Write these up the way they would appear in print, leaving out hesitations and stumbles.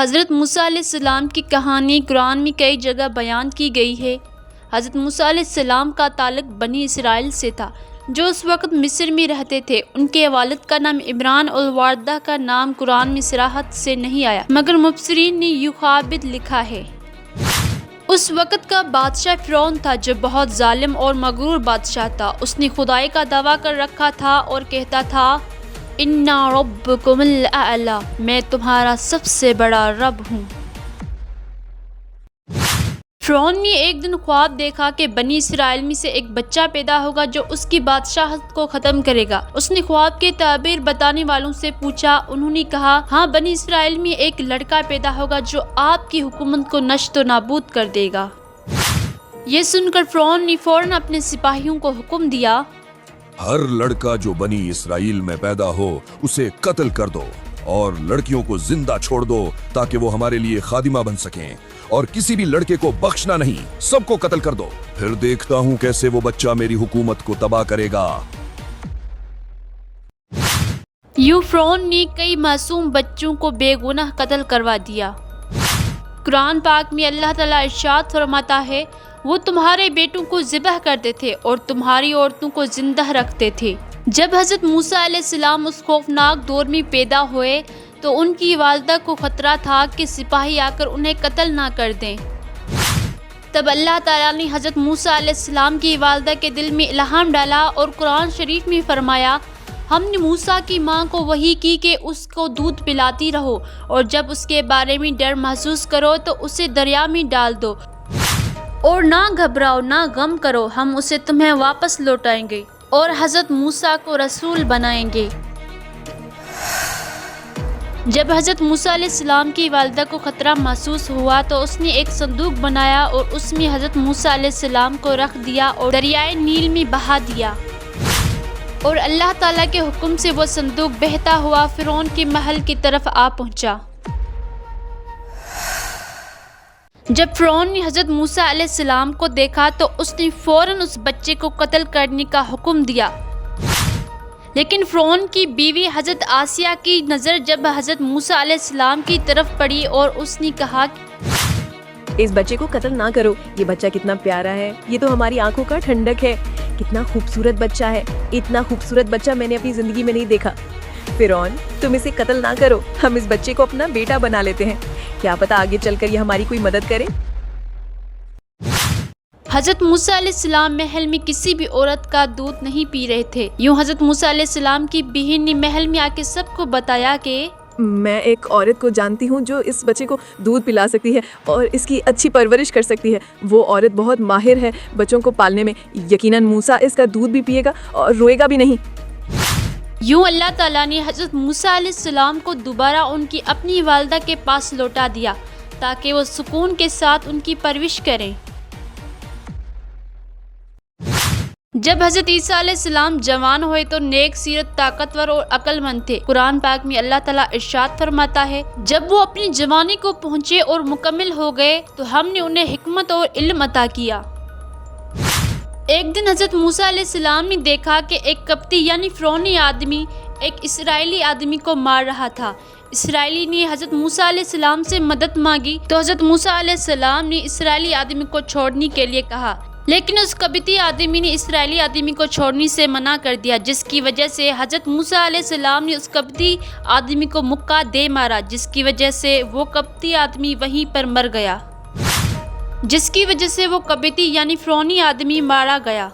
حضرت موسیٰ علیہ السلام کی کہانی قرآن میں کئی جگہ بیان کی گئی ہے۔ حضرت موسیٰ علیہ السلام کا تعلق بنی اسرائیل سے تھا جو اس وقت مصر میں رہتے تھے۔ ان کے والد کا نام عمران اور والدہ کا نام قرآن میں صراحت سے نہیں آیا، مگر مفسرین نے یوخابد لکھا ہے۔ اس وقت کا بادشاہ فرعون تھا جو بہت ظالم اور مغرور بادشاہ تھا۔ اس نے خدائی کا دعویٰ کر رکھا تھا اور کہتا تھا اِنَّ رَبَّكُمُ الْأَعْلَى، میں تمہارا سب سے بڑا رب ہوں۔ فرعون نے ایک دن خواب دیکھا کہ بنی اسرائیل میں سے ایک بچہ پیدا ہوگا جو اس کی بادشاہت کو ختم کرے گا۔ اس نے خواب کے تعبیر بتانے والوں سے پوچھا، انہوں نے کہا ہاں، بنی اسرائیل میں ایک لڑکا پیدا ہوگا جو آپ کی حکومت کو نشت و نابود کر دے گا۔ یہ سن کر فرعون نے فوراً اپنے سپاہیوں کو حکم دیا، ہر لڑکا جو بنی اسرائیل میں پیدا ہو اسے قتل کر دو اور لڑکیوں کو زندہ چھوڑ دو تاکہ وہ ہمارے لیے خادمہ بن سکیں، اور کسی بھی لڑکے کو بخشنا نہیں، سب کو قتل کر دو، پھر دیکھتا ہوں کیسے وہ بچہ میری حکومت کو تباہ کرے گا۔ یوں فرعون نے کئی معصوم بچوں کو بے گناہ قتل کروا دیا۔ قرآن پاک میں اللہ تعالیٰ ارشاد فرماتا ہے، وہ تمہارے بیٹوں کو ذبح کرتے تھے اور تمہاری عورتوں کو زندہ رکھتے تھے۔ جب حضرت موسیٰ علیہ السلام اس خوفناک دور میں پیدا ہوئے تو ان کی والدہ کو خطرہ تھا کہ سپاہی آ کر انہیں قتل نہ کر دیں۔ تب اللہ تعالیٰ نے حضرت موسیٰ علیہ السلام کی والدہ کے دل میں الہام ڈالا اور قرآن شریف میں فرمایا، ہم نے موسیٰ کی ماں کو وحی کی کہ اس کو دودھ پلاتی رہو، اور جب اس کے بارے میں ڈر محسوس کرو تو اسے دریا میں ڈال دو، اور نہ گھبراؤ نہ غم کرو، ہم اسے تمہیں واپس لوٹائیں گے اور حضرت موسیٰ کو رسول بنائیں گے۔ جب حضرت موسیٰ علیہ السلام کی والدہ کو خطرہ محسوس ہوا تو اس نے ایک صندوق بنایا اور اس میں حضرت موسیٰ علیہ السلام کو رکھ دیا اور دریائے نیل میں بہا دیا، اور اللہ تعالیٰ کے حکم سے وہ صندوق بہتا ہوا فرعون کے محل کی طرف آ پہنچا۔ جب فرعون نے حضرت موسیٰ علیہ السلام کو دیکھا تو اس نے فوراً اس بچے کو قتل کرنے کا حکم دیا، لیکن فرعون کی بیوی حضرت آسیہ کی نظر جب حضرت موسیٰ علیہ السلام کی طرف پڑی اور اس نے کہا، اس بچے کو قتل نہ کرو، یہ بچہ کتنا پیارا ہے، یہ تو ہماری آنکھوں کا ٹھنڈک ہے، کتنا خوبصورت بچہ ہے، اتنا خوبصورت بچہ میں نے اپنی زندگی میں نہیں دیکھا۔ فرعون، تم اسے قتل نہ کرو، ہم اس بچے کو اپنا بیٹا بنا لیتے ہیں، کیا پتہ آگے چل کر یہ ہماری کوئی مدد کرے۔ حضرت موسیٰ علیہ السلام محل میں کسی بھی عورت کا دودھ نہیں پی رہے تھے۔ یوں حضرت موسیٰ علیہ السلام کی بہن نے محل میں آ کے سب کو بتایا کہ میں ایک عورت کو جانتی ہوں جو اس بچے کو دودھ پلا سکتی ہے اور اس کی اچھی پرورش کر سکتی ہے، وہ عورت بہت ماہر ہے بچوں کو پالنے میں، یقیناً موسیٰ اس کا دودھ بھی پیے گا اور روئے گا بھی نہیں۔ یوں اللہ تعالیٰ نے حضرت موسیٰ علیہ السلام کو دوبارہ ان کی اپنی والدہ کے پاس لوٹا دیا تاکہ وہ سکون کے ساتھ ان کی پرورش کریں۔ جب حضرت عیسیٰ علیہ السلام جوان ہوئے تو نیک سیرت، طاقتور اور عقل مند تھے۔ قرآن پاک میں اللہ تعالیٰ ارشاد فرماتا ہے، جب وہ اپنی جوانی کو پہنچے اور مکمل ہو گئے تو ہم نے انہیں حکمت اور علم عطا کیا۔ ایک دن حضرت موسیٰ علیہ السلام نے دیکھا کہ ایک قبطی یعنی فرعونی آدمی ایک اسرائیلی آدمی کو مار رہا تھا۔ اسرائیلی نے حضرت موسیٰ علیہ السلام سے مدد مانگی تو حضرت موسیٰ علیہ السلام نے اسرائیلی آدمی کو چھوڑنے کے لیے کہا، لیکن اس قبطی آدمی نے اسرائیلی آدمی کو چھوڑنے سے منع کر دیا، جس کی وجہ سے حضرت موسیٰ علیہ السلام نے اس قبطی آدمی کو مکہ دے مارا، جس کی وجہ سے وہ قبطی آدمی وہیں پر مر گیا، جس کی وجہ سے وہ قبطی یعنی فرعونی آدمی مارا گیا۔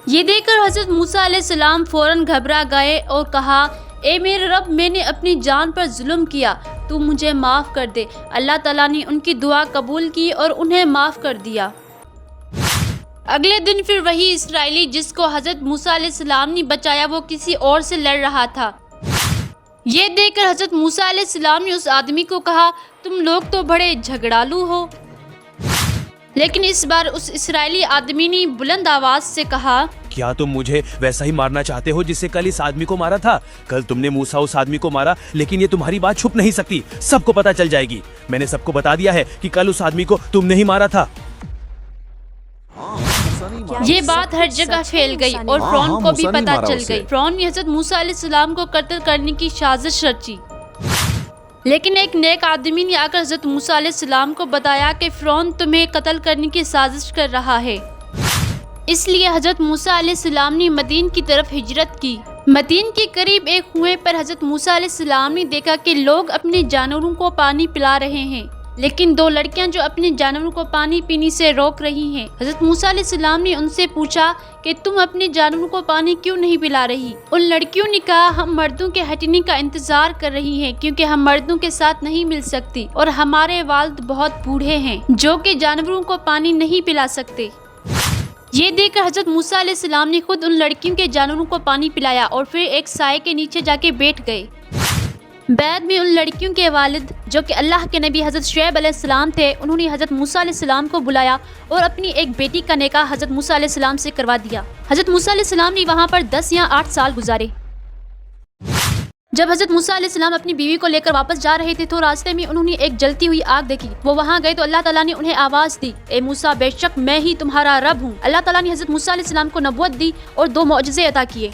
یہ دیکھ کر حضرت موسیٰ علیہ السلام فوراً گھبرا گئے اور کہا، اے میرے رب، میں نے اپنی جان پر ظلم کیا، تو مجھے معاف کر دے۔ اللہ تعالیٰ نے ان کی دعا قبول کی اور انہیں معاف کر دیا۔ اگلے دن پھر وہی اسرائیلی جس کو حضرت موسیٰ علیہ السلام نے بچایا وہ کسی اور سے لڑ رہا تھا۔ یہ دیکھ کر حضرت موسیٰ علیہ السلام نے اس آدمی کو کہا، تم لوگ تو بڑے جھگڑالو ہو۔ لیکن اس بار اس اسرائیلی آدمی نے بلند آواز سے کہا، کیا تم مجھے ویسا ہی مارنا چاہتے ہو جسے کل اس آدمی کو مارا تھا؟ کل تم نے موسیٰ اس آدمی کو مارا، لیکن یہ تمہاری بات چھپ نہیں سکتی، سب کو پتا چل جائے گی۔ میں نے سب کو بتا دیا ہے کہ کل اس آدمی کو تم نے ہی مارا تھا۔ یہ بات ہر جگہ پھیل گئی اور فرعون کو بھی پتا چل گئی۔ فرعون نے حضرت موسیٰ علیہ السلام کو قتل کرنے کی سازش رچی۔ لیکن ایک نیک آدمی نے آ کر حضرت موسیٰ علیہ السلام کو بتایا کہ فرعون تمہیں قتل کرنے کی سازش کر رہا ہے، اس لیے حضرت موسیٰ علیہ السلام نے مدین کی طرف ہجرت کی۔ مدین کے قریب ایک کنویں پر حضرت موسیٰ علیہ السلام نے دیکھا کہ لوگ اپنے جانوروں کو پانی پلا رہے ہیں، لیکن دو لڑکیاں جو اپنے جانوروں کو پانی پینے سے روک رہی ہیں۔ حضرت موسیٰ علیہ السلام نے ان سے پوچھا کہ تم اپنے جانوروں کو پانی کیوں نہیں پلا رہی؟ ان لڑکیوں نے کہا ہم مردوں کے ہٹنے کا انتظار کر رہی ہیں کیونکہ ہم مردوں کے ساتھ نہیں مل سکتی اور ہمارے والد بہت بوڑھے ہیں جو کہ جانوروں کو پانی نہیں پلا سکتے۔ یہ دیکھ کر حضرت موسیٰ علیہ السلام نے خود ان لڑکیوں کے جانوروں کو پانی پلایا اور پھر ایک سائے کے نیچے جا کے بیٹھ گئے۔ بعد میں ان لڑکیوں کے والد جو کہ اللہ کے نبی حضرت شعیب علیہ السلام تھے، انہوں نے حضرت موسیٰ علیہ السلام کو بلایا اور اپنی ایک بیٹی کا نکاح حضرت موسیٰ علیہ السلام سے کروا دیا۔ حضرت موسیٰ علیہ السلام نے وہاں پر 10 یا 8 سال گزارے۔ جب حضرت موسیٰ علیہ السلام اپنی بیوی کو لے کر واپس جا رہے تھے تو راستے میں انہوں نے ایک جلتی ہوئی آگ دیکھی۔ وہ وہاں گئے تو اللہ تعالیٰ نے انہیں آواز دی، اے موسیٰ بے شک میں ہی تمہارا رب ہوں۔ اللہ تعالیٰ نے حضرت موسیٰ علیہ السلام کو نبوت دی اور 2 معجزے عطا کیے۔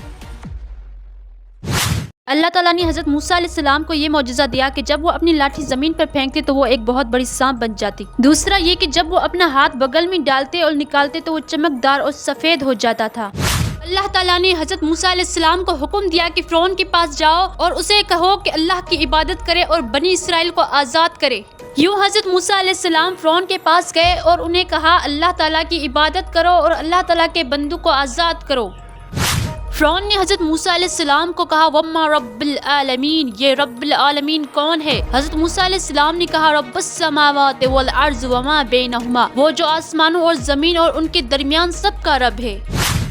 اللہ تعالیٰ نے حضرت موسیٰ علیہ السلام کو یہ معجزہ دیا کہ جب وہ اپنی لاٹھی زمین پر پھینکتے تو وہ ایک بہت بڑی سانپ بن جاتی۔ دوسرا یہ کہ جب وہ اپنا ہاتھ بغل میں ڈالتے اور نکالتے تو وہ چمکدار اور سفید ہو جاتا تھا۔ اللہ تعالیٰ نے حضرت موسیٰ علیہ السلام کو حکم دیا کہ فرعون کے پاس جاؤ اور اسے کہو کہ اللہ کی عبادت کرے اور بنی اسرائیل کو آزاد کرے۔ یوں حضرت موسیٰ علیہ السلام فرعون کے پاس گئے اور انہیں کہا اللہ تعالیٰ کی عبادت کرو اور اللہ تعالیٰ کے بندوں کو آزاد کرو۔ فرعون نے حضرت موسیٰ علیہ السلام کو کہا وما رب العالمین، یہ رب العالمین کون ہے؟ حضرت موسیٰ علیہ السلام نے کہا رب السماوات والارض وما بینہما، وہ جو آسمانوں اور زمین اور ان کے درمیان سب کا رب ہے۔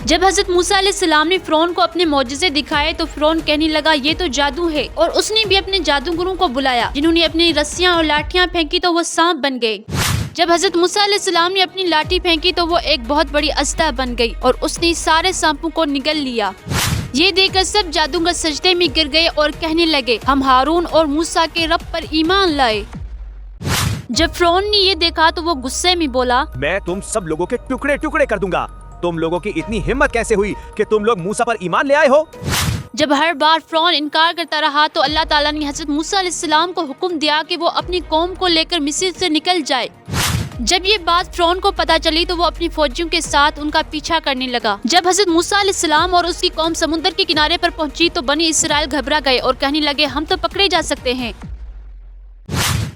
جب حضرت موسیٰ علیہ السلام نے فرعون کو اپنے معجزے دکھائے تو فرعون کہنے لگا یہ تو جادو ہے، اور اس نے بھی اپنے جادوگروں کو بلایا جنہوں نے اپنی رسیاں اور لاٹھیاں پھینکی تو وہ سانپ بن گئے۔ جب حضرت موسیٰ علیہ السلام نے اپنی لاٹھی پھینکی تو وہ ایک بہت بڑی اسدہ بن گئی اور اس نے سارے سانپوں کو نگل لیا۔ یہ دیکھ کر سب جادوگر سجدے میں گر گئے اور کہنے لگے ہم ہارون اور موسیٰ کے رب پر ایمان لائے۔ جب فرعون نے یہ دیکھا تو وہ غصے میں بولا میں تم سب لوگوں کے ٹکڑے ٹکڑے کر دوں گا۔ تم لوگوں کی اتنی ہمت کیسے ہوئی کہ تم لوگ موسیٰ پر ایمان لے آئے ہو؟ جب ہر بار فرعون انکار کرتا رہا تو اللہ تعالیٰ نے حضرت موسیٰ علیہ السلام کو حکم دیا کہ وہ اپنی قوم کو لے کر مصر سے نکل جائے۔ جب یہ بات فرعون کو پتہ چلی تو وہ اپنی فوجیوں کے ساتھ ان کا پیچھا کرنے لگا۔ جب حضرت موسیٰ علیہ السلام اور اس کی قوم سمندر کے کنارے پر پہنچی تو بنی اسرائیل گھبرا گئے اور کہنے لگے ہم تو پکڑے جا سکتے ہیں۔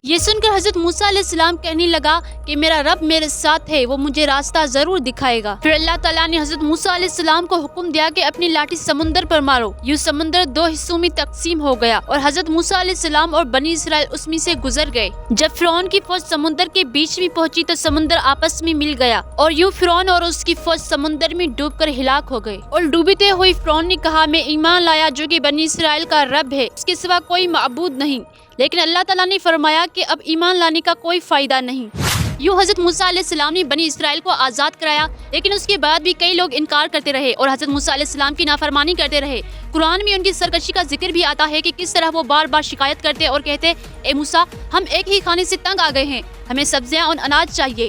یہ سن کر حضرت موسیٰ علیہ السلام کہنے لگا کہ میرا رب میرے ساتھ ہے، وہ مجھے راستہ ضرور دکھائے گا۔ پھر اللہ تعالیٰ نے حضرت موسیٰ علیہ السلام کو حکم دیا کہ اپنی لاٹھی سمندر پر مارو۔ یوں سمندر 2 حصوں میں تقسیم ہو گیا اور حضرت موسیٰ علیہ السلام اور بنی اسرائیل اس میں سے گزر گئے۔ جب فرعون کی فوج سمندر کے بیچ میں پہنچی تو سمندر آپس میں مل گیا اور یوں فرعون اور اس کی فوج سمندر میں ڈوب کر ہلاک ہو گئے۔ اور ڈوبتے ہوئے فرعون نے کہا میں ایمان لایا جو کہ بنی اسرائیل کا رب ہے، اس کے سوا کوئی معبود نہیں۔ لیکن اللہ تعالیٰ نے فرمایا کہ اب ایمان لانے کا کوئی فائدہ نہیں۔ یوں حضرت موسیٰ علیہ السلام نے بنی اسرائیل کو آزاد کرایا، لیکن اس کے بعد بھی کئی لوگ انکار کرتے رہے اور حضرت موسیٰ علیہ السلام کی نافرمانی کرتے رہے۔ قرآن میں ان کی سرکشی کا ذکر بھی آتا ہے کہ کس طرح وہ بار بار شکایت کرتے اور کہتے اے موسیٰ ہم ایک ہی کھانے سے تنگ آ گئے ہیں، ہمیں سبزیاں اور اناج چاہیے۔